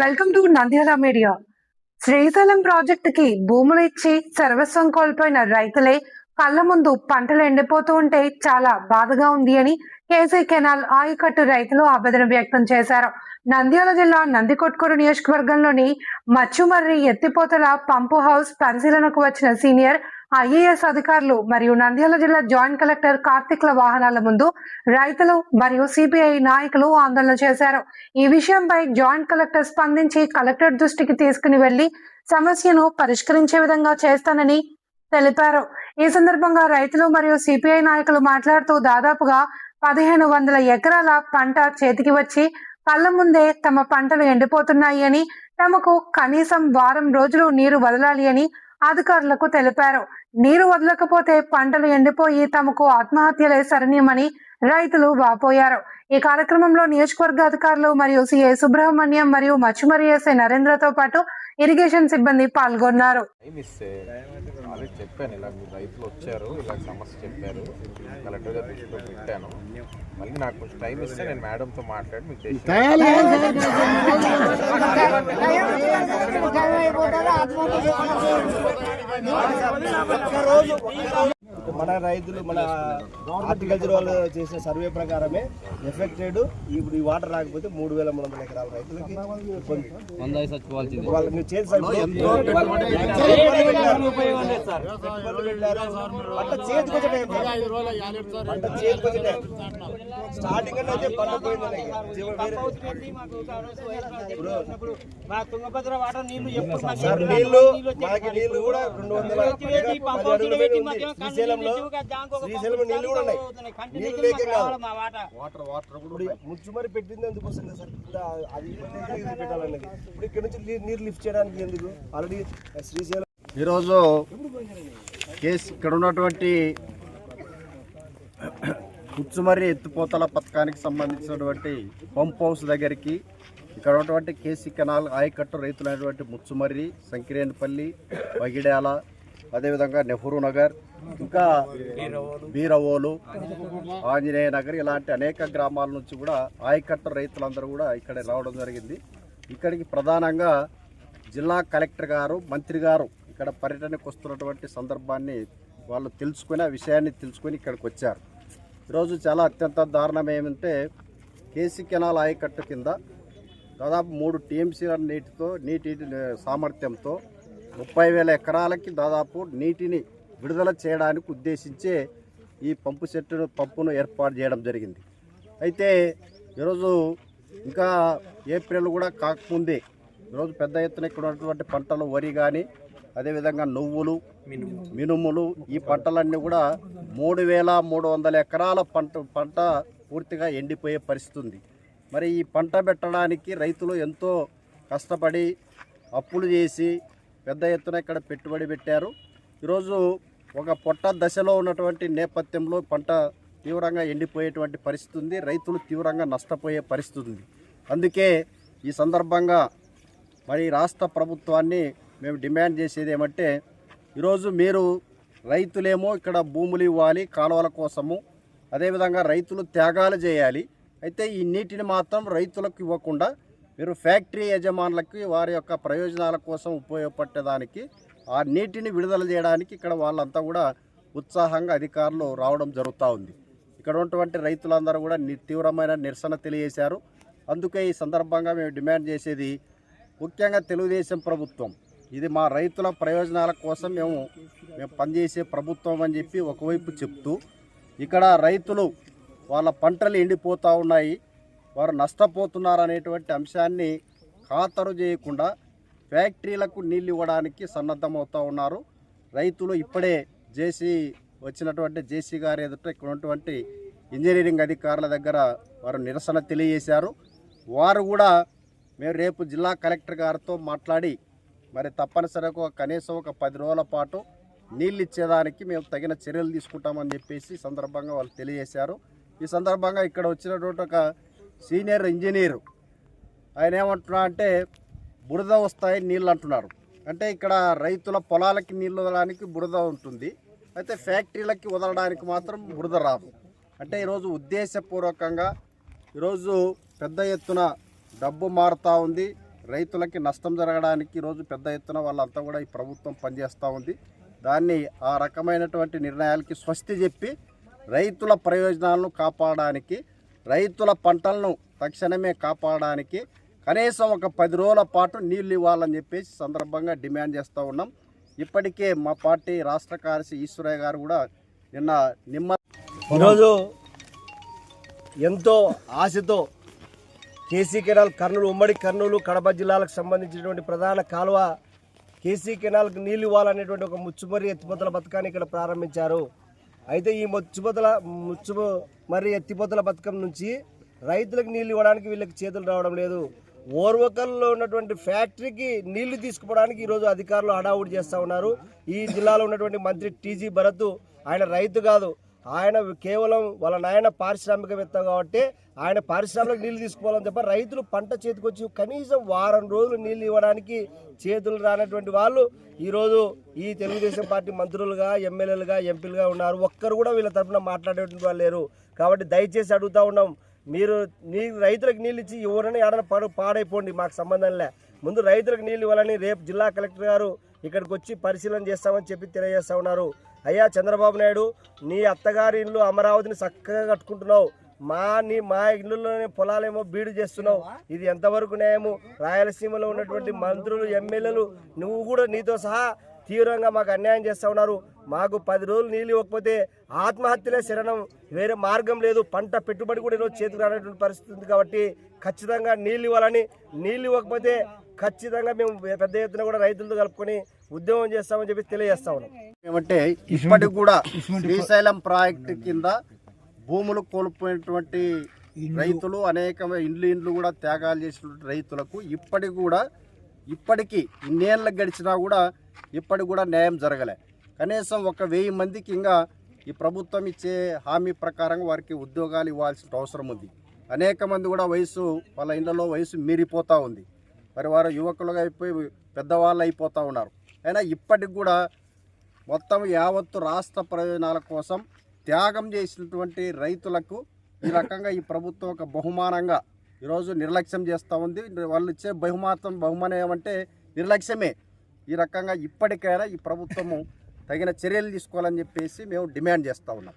Welcome to Nandyal media. Srisailam ప్రాజెక్టుకి భూములు ఇచ్చి సర్వస్వం కోల్పోయిన రైతులే కళ్ళ ముందు పంటలు ఎండిపోతూ ఉంటే చాలా బాధగా ఉంది అని కేసీ కెనాల్ ఆయకట్టు రైతులు ఆవేదన వ్యక్తం చేశారు. నంద్యాల జిల్లా నందికొట్కూరు నియోజకవర్గంలోని మచ్చుమర్రి ఎత్తిపోతల పంపు హౌస్ పరిశీలనకు వచ్చిన సీనియర్ ఐఏఎస్ అధికారులు మరియు నంద్యాల జిల్లా జాయింట్ కలెక్టర్ కార్తిక్ల వాహనాల ముందు రైతులు మరియు సిపిఐ నాయకులు ఆందోళన చేశారు. ఈ విషయంపై జాయింట్ కలెక్టర్ స్పందించి కలెక్టర్ దృష్టికి తీసుకుని వెళ్లి సమస్యను పరిష్కరించే విధంగా చేస్తానని తెలిపారు. ఈ సందర్భంగా రైతులు మరియు సిపిఐ నాయకులు మాట్లాడుతూ దాదాపుగా 1500 ఎకరాల పంట చేతికి వచ్చి కళ్ళ ముందే తమ పంటలు ఎండిపోతున్నాయి అని, తమకు కనీసం వారం రోజులు నీరు వదలాలి అని అధికారులకు తెలిపారు. నీరు వదలకపోతే పంటలు ఎండిపోయి తమకు ఆత్మహత్యలే శరణ్యమని రైతులు వాపోయారు. ఈ కార్యక్రమంలో నియోజకవర్గ అధికారులు మరియు సిఐ సుబ్రహ్మణ్యం మరియు మచ్చుమరి ఎస్ఐ నరేంద్రతో పాటు ఇరిగేషన్ సిబ్బంది పాల్గొన్నారు. చెప్పాను ఇలా మీరు రైతులు వచ్చారు, ఇలా సమస్య చెప్పారు, కలెక్టర్గా దృష్టిలో పెట్టాను. మళ్ళీ నాకు కొంచెం టైం ఇస్తే నేను మేడంతో మాట్లాడి మీకు మన రైతులు మన హార్టికల్చర్ వాళ్ళు చేసిన సర్వే ప్రకారమే ఎఫెక్టెడ్. ఇప్పుడు ఈ వాటర్ రాకపోతే 3300 ఎకరాల రైతులకి స్టార్టింగ్ అయితే పంట పోయింది. నీళ్లు మనకి నీళ్లు కూడా 210 అడుగుల మీద ఉంది. శ్రీశైలంలో నీళ్లు కూడా ఉన్నాయి. నీళ్లు లేక ముచ్చుమరి పెట్టింది ఎందుకోసం సార్, అది పెట్టాలన్నది. ఇప్పుడు ఇక్కడ నుంచి నీరు లిఫ్ట్ చేయడానికి ఎందుకు? ఆల్రెడీ శ్రీశైలం ఈరోజు కేసు ఇక్కడ ఉన్నటువంటి ముచ్చుమర్రి ఎత్తిపోతల పథకానికి సంబంధించినటువంటి పంప్ హౌస్ దగ్గరికి ఇక్కడ ఉన్నటువంటి కేసీ కెనాల్ ఆయకట్టు రైతులైనటువంటి ముచ్చుమర్రి, సంకిరేనిపల్లి, వగిడ్యాల, అదేవిధంగా నెహ్రూ నగర్, ఇంకా బీరవోలు, ఆంజనేయ నగర్ ఇలాంటి అనేక గ్రామాల నుంచి కూడా ఆయకట్టు రైతులందరూ కూడా ఇక్కడ రావడం జరిగింది. ఇక్కడికి ప్రధానంగా జిల్లా కలెక్టర్ గారు, మంత్రి గారు ఇక్కడ పర్యటనకు వస్తున్నటువంటి సందర్భాన్ని వాళ్ళు తెలుసుకొని ఆ విషయాన్ని తెలుసుకొని ఇక్కడికి వచ్చారు. ఈరోజు చాలా అత్యంత దారుణం ఏమంటే కేసీ కెనాల్ ఆయకట్టు కింద దాదాపు 3 టీఎంసీల నీటి సామర్థ్యంతో 30,000 ఎకరాలకి దాదాపు నీటిని విడుదల చేయడానికి ఉద్దేశించే ఈ పంపును ఏర్పాటు చేయడం జరిగింది. అయితే ఈరోజు ఇంకా ఏప్రిల్ కూడా కాకముందే ఈరోజు పెద్ద ఎత్తున ఇక్కడ ఉన్నటువంటి పంటలు వరి కానీ, అదేవిధంగా నువ్వులు, మినుములు, ఈ పంటలన్నీ కూడా 3,300 ఎకరాల పంట పూర్తిగా ఎండిపోయే పరిస్థితి ఉంది. మరి ఈ పంట పెట్టడానికి రైతులు ఎంతో కష్టపడి అప్పులు చేసి పెద్ద ఎత్తున ఇక్కడ పెట్టుబడి పెట్టారు. ఈరోజు ఒక పొట్ట దశలో ఉన్నటువంటి నేపథ్యంలో పంట తీవ్రంగా ఎండిపోయేటువంటి పరిస్థితి ఉంది. రైతులు తీవ్రంగా నష్టపోయే పరిస్థితి ఉంది. అందుకే ఈ సందర్భంగా మరి రాష్ట్ర ప్రభుత్వాన్ని మేము డిమాండ్ చేసేది ఏమంటే, ఈరోజు మీరు రైతులేమో ఇక్కడ భూములు ఇవ్వాలి కాలువల కోసము, అదేవిధంగా రైతులు త్యాగాలు చేయాలి. అయితే ఈ నీటిని మాత్రం రైతులకు ఇవ్వకుండా మీరు ఫ్యాక్టరీ యజమానులకి వారి యొక్క ప్రయోజనాల కోసం ఉపయోగపడేదానికి ఆ నీటిని విడుదల చేయడానికి ఇక్కడ వాళ్ళంతా కూడా ఉత్సాహంగా అధికారులు రావడం జరుగుతూ ఉంది. ఇక్కడ ఉన్నటువంటి రైతులందరూ కూడా తీవ్రమైన నిరసన తెలియజేశారు. అందుకే ఈ సందర్భంగా మేము డిమాండ్ చేసేది, ముఖ్యంగా తెలుగుదేశం ప్రభుత్వం ఇది మా రైతుల ప్రయోజనాల కోసం మేము పనిచేసే ప్రభుత్వం అని చెప్పి ఒకవైపు చెప్తూ, ఇక్కడ రైతులు వాళ్ళ పంటలు ఎండిపోతూ ఉన్నాయి, వారు నష్టపోతున్నారు అనేటువంటి అంశాన్ని ఖాతరు చేయకుండా ఫ్యాక్టరీలకు నీళ్ళు ఇవ్వడానికి సన్నద్ధమవుతూ ఉన్నారు. రైతులు ఇప్పుడే వచ్చినటువంటి జేసీ గారి ఎదుట ఇక్కడ ఉన్నటువంటి ఇంజనీరింగ్ అధికారుల దగ్గర వారు నిరసన తెలియజేశారు. వారు కూడా మేము రేపు జిల్లా కలెక్టర్ గారితో మాట్లాడి మరి తప్పనిసరిగా కనీసం ఒక 10 రోజుల పాటు నీళ్ళు ఇచ్చేదానికి మేము తగిన చర్యలు తీసుకుంటామని చెప్పేసి సందర్భంగా వాళ్ళు తెలియజేశారు. ఈ సందర్భంగా ఇక్కడ వచ్చినటువంటి ఒక సీనియర్ ఇంజనీరు ఆయన ఏమంటున్నా అంటే బురద వస్తాయి నీళ్ళు అంటున్నారు. అంటే ఇక్కడ రైతుల పొలాలకి నీళ్ళు వదలడానికి బురద ఉంటుంది, అయితే ఫ్యాక్టరీలకి వదలడానికి మాత్రం బురద రాదు. అంటే ఈరోజు ఉద్దేశపూర్వకంగా ఈరోజు పెద్ద ఎత్తున డబ్బు మారుతూ ఉంది, రైతులకి నష్టం జరగడానికి ఈరోజు పెద్ద ఎత్తున వాళ్ళంతా కూడా ఈ ప్రభుత్వం పనిచేస్తూ ఉంది. దాన్ని ఆ రకమైనటువంటి నిర్ణయాలకి స్వస్తి చెప్పి రైతుల ప్రయోజనాలను కాపాడడానికి, రైతుల పంటలను తక్షణమే కాపాడడానికి కనీసం ఒక 10 రోజుల పాటు నీళ్ళు ఇవ్వాలని చెప్పేసి సందర్భంగా డిమాండ్ చేస్తూ ఉన్నాం. ఇప్పటికే మా పార్టీ రాష్ట్ర కార్యదర్శి ఈశ్వరయ్య గారు కూడా నిన్న ఈరోజు ఎంతో ఆశతో కేసీ కెనాల్ కర్నూలు, ఉమ్మడి కర్నూలు కడప జిల్లాలకు సంబంధించినటువంటి ప్రధాన కాలువ కేసీ కెనాల్కి నీళ్ళు ఇవ్వాలనేటువంటి ఒక ముచ్చుమర్రి ఎత్తిపోతల పథకాన్ని ఇక్కడ ప్రారంభించారు. అయితే ఈ ముచ్చుమర్రి ఎత్తిపోతల పథకం నుంచి రైతులకు నీళ్ళు ఇవ్వడానికి వీళ్ళకి చేతులు రావడం లేదు. ఓర్వకల్లో ఉన్నటువంటి ఫ్యాక్టరీకి నీళ్లు తీసుకుపోవడానికి ఈరోజు అధికారులు హడావుడి చేస్తూ ఉన్నారు. ఈ జిల్లాలో ఉన్నటువంటి మంత్రి టీజీ భరత్, ఆయన రైతు కాదు, ఆయన కేవలం వాళ్ళ నాయన పారిశ్రామికవేత్త కాబట్టి ఆయన పారిశ్రామిక నీళ్లు తీసుకోవాలని చెప్పి రైతులు పంట చేతికొచ్చి కనీసం వారం రోజులు నీళ్లు ఇవ్వడానికి చేతులు రానటువంటి వాళ్ళు ఈరోజు ఈ తెలుగుదేశం పార్టీ మంత్రులుగా, ఎమ్మెల్యేలుగా, ఎంపీలుగా ఉన్నారు. ఒక్కరు కూడా వీళ్ళ తరఫున మాట్లాడేటువంటి వాళ్ళు లేరు. కాబట్టి దయచేసి అడుగుతూ ఉన్నాం, మీరు రైతులకు నీళ్ళు ఇచ్చి ఎవరైనా ఏడైనా పాడైపోండి, మాకు సంబంధం లే. ముందు రైతులకు నీళ్ళు ఇవ్వాలని రేపు జిల్లా కలెక్టర్ గారు ఇక్కడికి వచ్చి పరిశీలన చేస్తామని చెప్పి తెలియజేస్తూ ఉన్నారు. అయ్యా చంద్రబాబు నాయుడు, నీ అత్తగారి ఇల్లు అమరావతిని చక్కగా కట్టుకుంటున్నావు, మా ఇళ్ళలోనే పొలాలేమో బీడు చేస్తున్నావు. ఇది ఎంతవరకు న్యాయము? రాయలసీమలో ఉన్నటువంటి మంత్రులు, ఎమ్మెల్యేలు నువ్వు కూడా నీతో సహా తీవ్రంగా మాకు అన్యాయం చేస్తూ ఉన్నారు. మాకు 10 రోజులు నీళ్ళు ఇవ్వకపోతే ఆత్మహత్యలే శరణం, వేరే మార్గం లేదు. పంట పెట్టుబడి కూడా ఈరోజు చేతికి రానటువంటి పరిస్థితి ఉంది. కాబట్టి ఖచ్చితంగా నీళ్ళు ఇవ్వాలని, నీళ్ళు ఇవ్వకపోతే ఖచ్చితంగా మేము పెద్ద ఎత్తున కూడా రైతులతో కలుపుకొని ఉద్యమం చేస్తామని చెప్పి తెలియజేస్తా ఉన్నాం. ఏమంటే ఇప్పటికి కూడా శ్రీశైలం ప్రాజెక్టు కింద భూములు కోల్పోయినటువంటి రైతులు, అనేక ఇండ్లు కూడా త్యాగాలు చేసినటువంటి రైతులకు ఇప్పటికీ ఇన్నేళ్ళకి గడిచినా కూడా ఇప్పటికి కూడా న్యాయం జరగలే. కనీసం 1000 మందికి ఇంకా ఈ ప్రభుత్వం ఇచ్చే హామీ ప్రకారం వారికి ఉద్యోగాలు ఇవ్వాల్సిన అవసరం ఉంది. అనేక మంది కూడా వాళ్ళ ఇళ్లలో వయసు మీరిపోతూ ఉంది. మరి వారు యువకులుగా అయిపోయి పెద్దవాళ్ళు అయిపోతూ ఉన్నారు. అయినా ఇప్పటికి కూడా మొత్తం యావత్తు రాష్ట్ర ప్రయోజనాల కోసం త్యాగం చేసినటువంటి రైతులకు ఈ రకంగా ఈ ప్రభుత్వం ఒక బహుమానంగా ఈరోజు నిర్లక్ష్యం చేస్తూ ఉంది. వాళ్ళు ఇచ్చే బహుమానం ఏమంటే నిర్లక్ష్యమే. ఈ రకంగా ఇప్పటికైనా ఈ ప్రభుత్వము తగిన చర్యలు తీసుకోవాలని చెప్పేసి మేము డిమాండ్ చేస్తూ ఉన్నాం.